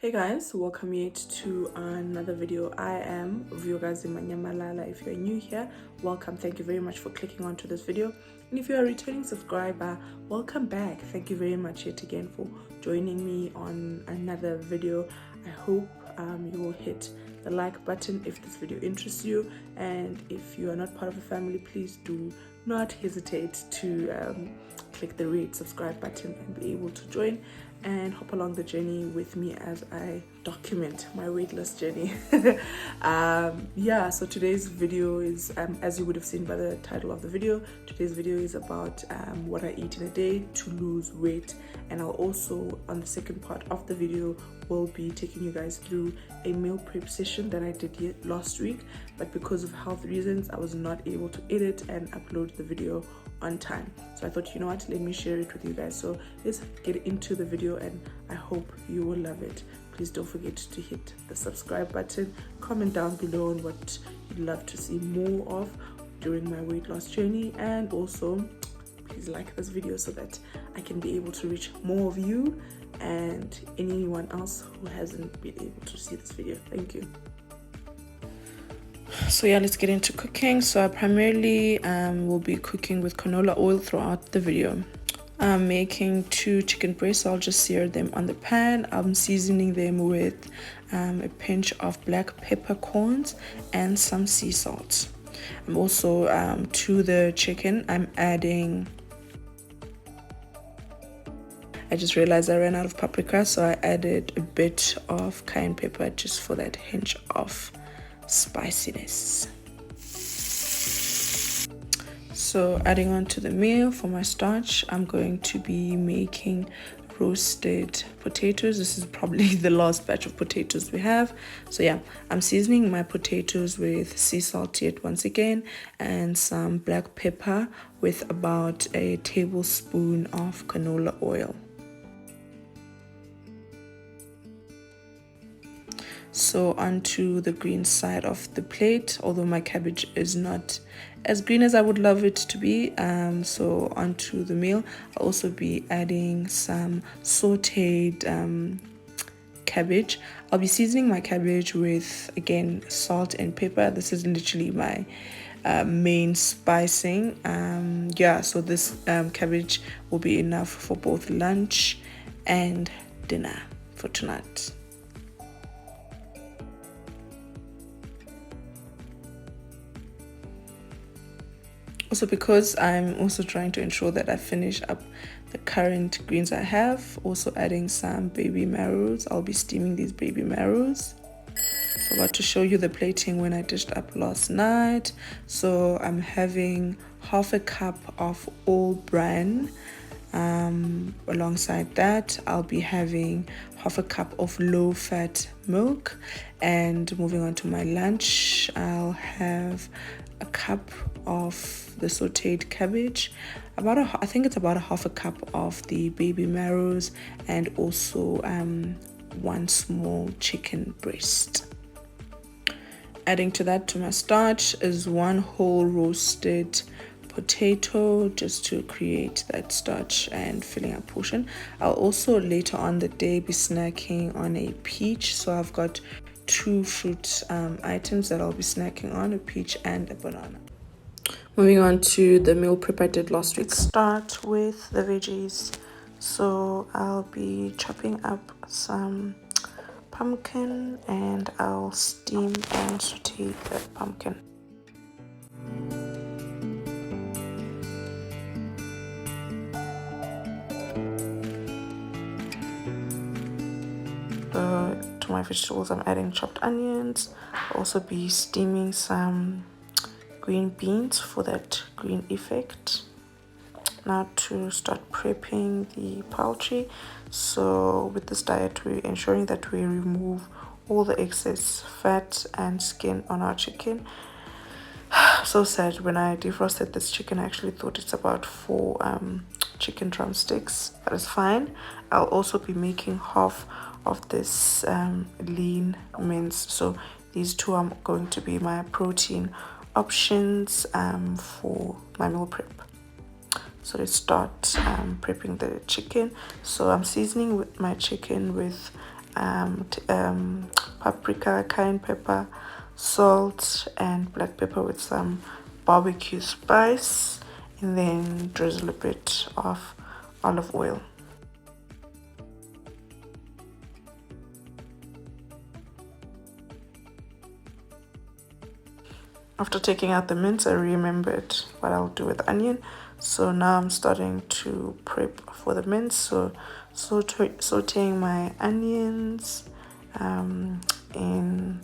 Hey guys, welcome yet to another video. I am Vuyokazi Malala. If you're new here, welcome. Thank you very much for clicking onto this video. And if you're a returning subscriber, welcome back. Thank you very much yet again for joining me on another video. I hope you will hit the like button if this video interests you, and if you are not part of the family, please do not hesitate to click the red subscribe button and be able to join and hop along the journey with me as I document my weight loss journey. So today's video is, as you would have seen by the title of the video, today's video is about what I eat in a day to lose weight. And I'll also, on the second part of the video, will be taking you guys through a meal prep session that I did last week, but because of health reasons I was not able to edit and upload the video on time. So I thought, you know what, let me share it with you guys. So let's get into the video and I hope you will love it. Please don't forget to hit the subscribe button, comment down below on what you'd love to see more of during my weight loss journey, and also please like this video so that I can be able to reach more of you and anyone else who hasn't been able to see this video. Thank you. So yeah, let's get into cooking. So I primarily will be cooking with canola oil throughout the video. I'm making 2 chicken breasts. I'll just sear them on the pan. I'm seasoning them with a pinch of black peppercorns and some sea salt. I'm also to the chicken I'm adding, I just realized I ran out of paprika, so I added a bit of cayenne pepper just for that hint of spiciness. So adding on to the meal for my starch, I'm going to be making roasted potatoes. This is probably the last batch of potatoes we have. So yeah, I'm seasoning my potatoes with sea salt yet once again and some black pepper with about a tablespoon of canola oil. So onto the green side of the plate, although my cabbage is not as green as I would love it to be. So onto the meal, I'll also be adding some sauteed cabbage. I'll be seasoning my cabbage with, again, salt and pepper. This is literally my main spicing. So this cabbage will be enough for both lunch and dinner for tonight. Also, because I'm also trying to ensure that I finish up the current greens I have, also adding some baby marrows. I'll be steaming these baby marrows. So I'm about to show you the plating when I dished up last night. So I'm having half a cup of all bran. Alongside that, I'll be having half a cup of low-fat milk. And moving on to my lunch, I'll have a cup of the sauteed cabbage, I think it's about a half a cup of the baby marrows, and also 1 small chicken breast. Adding to that, to my starch, is 1 whole roasted potato, just to create that starch and filling up portion. I'll also later on the day be snacking on a peach, so I've got 2 fruit items that I'll be snacking on, a peach and a banana. Moving on to the meal prep I did last week. Start with the veggies. So I'll be chopping up some pumpkin and I'll steam and saute that pumpkin. To my vegetables, I'm adding chopped onions. I'll also be steaming some green beans for that green effect. Now to start prepping the poultry. So with this diet, we're ensuring that we remove all the excess fat and skin on our chicken. So sad, when I defrosted this chicken, I actually thought it's about 4 chicken drumsticks, but it's fine. I'll also be making half of this lean mince. So these 2 are going to be my protein options for my meal prep. So let's start prepping the chicken. So I'm seasoning with my chicken with paprika, cayenne pepper, salt, and black pepper with some barbecue spice, and then drizzle a bit of olive oil. After taking out the mince, I remembered what I'll do with onion. So now I'm starting to prep for the mince. So sauteing my onions in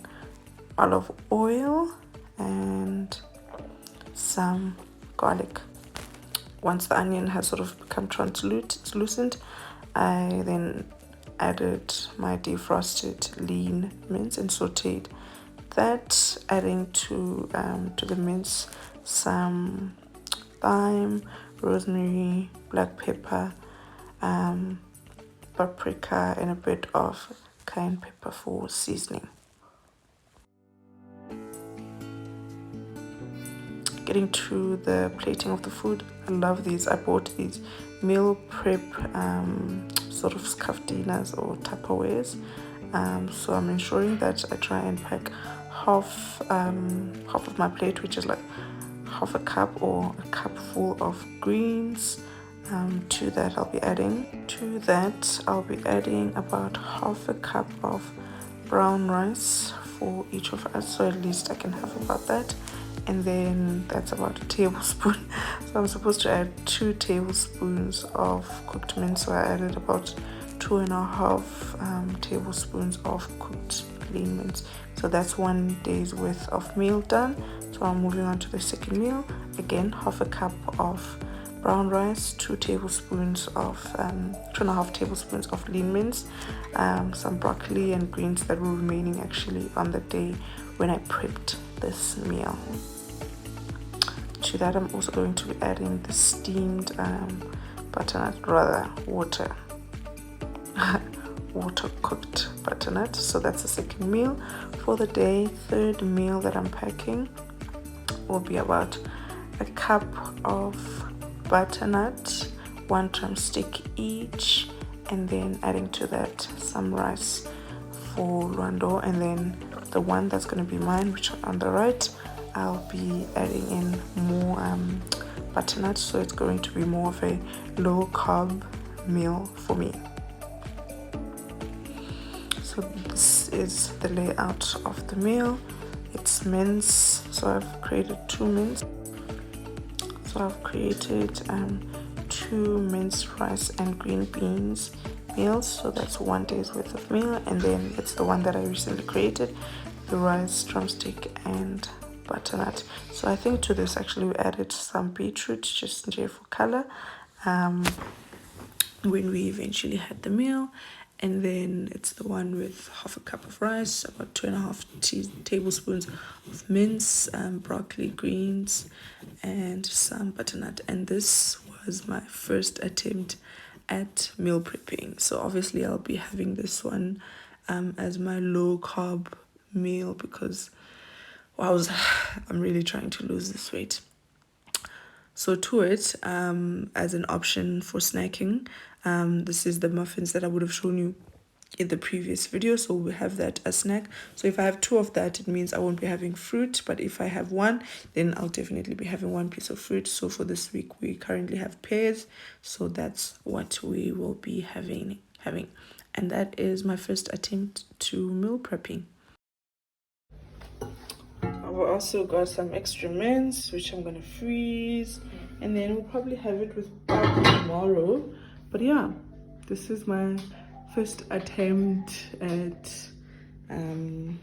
olive oil and some garlic. Once the onion has sort of become translucent, I then added my defrosted lean mince and sauteed that, adding to the mince some thyme, rosemary, black pepper, paprika, and a bit of cayenne pepper for seasoning. Getting to the plating of the food, I love these. I bought these meal prep sort of skaftinas or Tupperwares. So I'm ensuring that I try and pack half of my plate, which is like half a cup or a cup full of greens. To that I'll be adding about half a cup of brown rice for each of us, so at least I can have about that. And then that's about a tablespoon. So I'm supposed to add 2 tablespoons of cooked mince, so I added about 2.5 tablespoons of cooked lean mince. So that's 1 day's worth of meal done. So I'm moving on to the second meal. Again, half a cup of brown rice, 2.5 tablespoons of lean mince, some broccoli and greens that were remaining actually on the day when I prepped this meal. To that, I'm also going to be adding the steamed butternut, rather water cooked butternut. So that's the second meal for the day. Third meal that I'm packing will be about a cup of butternut, 1 drumstick each, and then adding to that some rice for Luando. And then the one that's going to be mine, which on the right, I'll be adding in more butternut, so it's going to be more of a low carb meal for me. So this is the layout of the meal. It's mince, so I've created 2 mince. So I've created 2 minced rice and green beans meals, so that's 1 day's worth of meal. And then it's the one that I recently created, the rice, drumstick, and butternut. So I think to this actually we added some beetroot just for color when we eventually had the meal. And then it's the one with half a cup of rice, about 2.5 tablespoons of mince, broccoli, greens, and some butternut. And this was my first attempt at meal prepping. So obviously I'll be having this one as my low carb meal because I'm really trying to lose this weight. So to it, as an option for snacking, this is the muffins that I would have shown you in the previous video. So we have that as snack. So if I have 2 of that, it means I won't be having fruit. But if I have 1, then I'll definitely be having 1 piece of fruit. So for this week, we currently have pears. So that's what we will be having. And that is my first attempt to meal prepping. I've also got some extra mince, which I'm going to freeze. And then we'll probably have it with pap tomorrow. But yeah, this is my first attempt at meal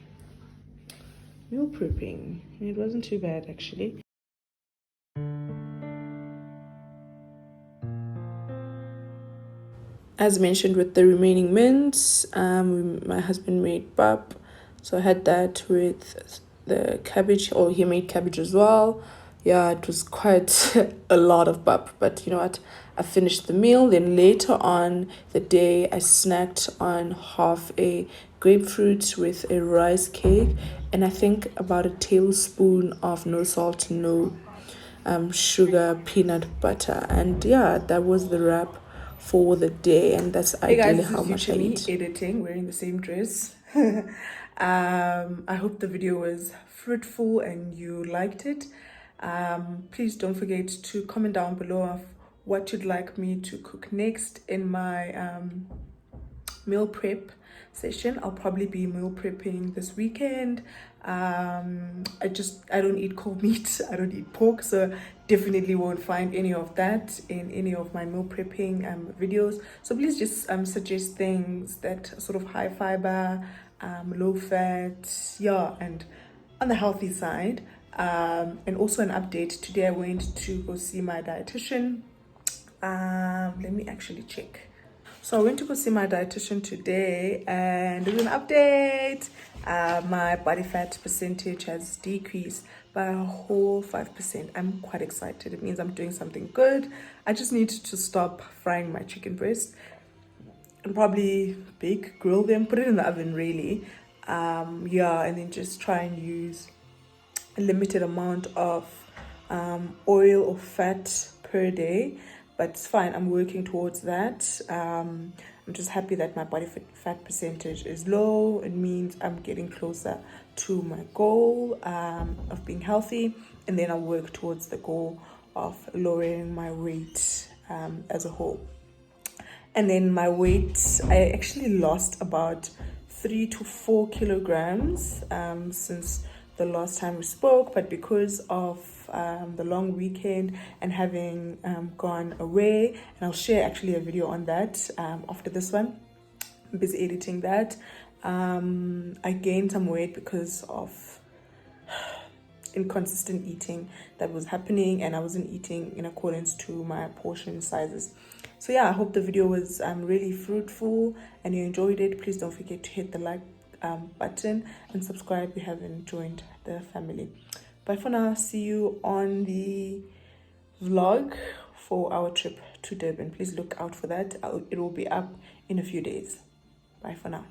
prepping. It wasn't too bad actually. As mentioned, with the remaining mince, my husband made pap. So I had that with the cabbage, or he made cabbage as well. Yeah, it was quite a lot of pap, but you know what, I finished the meal. Then later on the day I snacked on half a grapefruit with a rice cake, and I think about a tablespoon of no salt, no sugar, peanut butter. And yeah, that was the wrap for the day, and that's Hey guys, ideally this how is much I me eat. editing, wearing the same dress. I hope the video was fruitful and you liked it. Please don't forget to comment down below of what you'd like me to cook next in my meal prep session. I'll probably be meal prepping this weekend. I don't eat cold meat. I don't eat pork, so definitely won't find any of that in any of my meal prepping videos. So please just suggest things that sort of high fiber, low fat, yeah, and on the healthy side. And also an update. Today I went to go see my dietitian. Let me actually check. So I went to go see my dietitian today, and there's an update. My body fat percentage has decreased by a whole 5%. I'm quite excited. It means I'm doing something good. I just need to stop frying my chicken breast and probably grill them, put it in the oven really. Yeah, and then just try and use a limited amount of oil or fat per day, but it's fine. I'm working towards that. I'm just happy that my body fat percentage is low. It means I'm getting closer to my goal of being healthy, and then I'll work towards the goal of lowering my weight as a whole. And then my weight, I actually lost about 3 to 4 kilograms since the last time we spoke, but because of the long weekend and having gone away, and I'll share actually a video on that after this one. I'm busy editing that. I gained some weight because of inconsistent eating that was happening, and I wasn't eating in accordance to my portion sizes. So yeah, I hope the video was really fruitful and you enjoyed it. Please don't forget to hit the like button and subscribe if you haven't joined the family. Bye for now. See you on the vlog for our trip to Durban. Please look out for that. It will be up in a few days. Bye for now.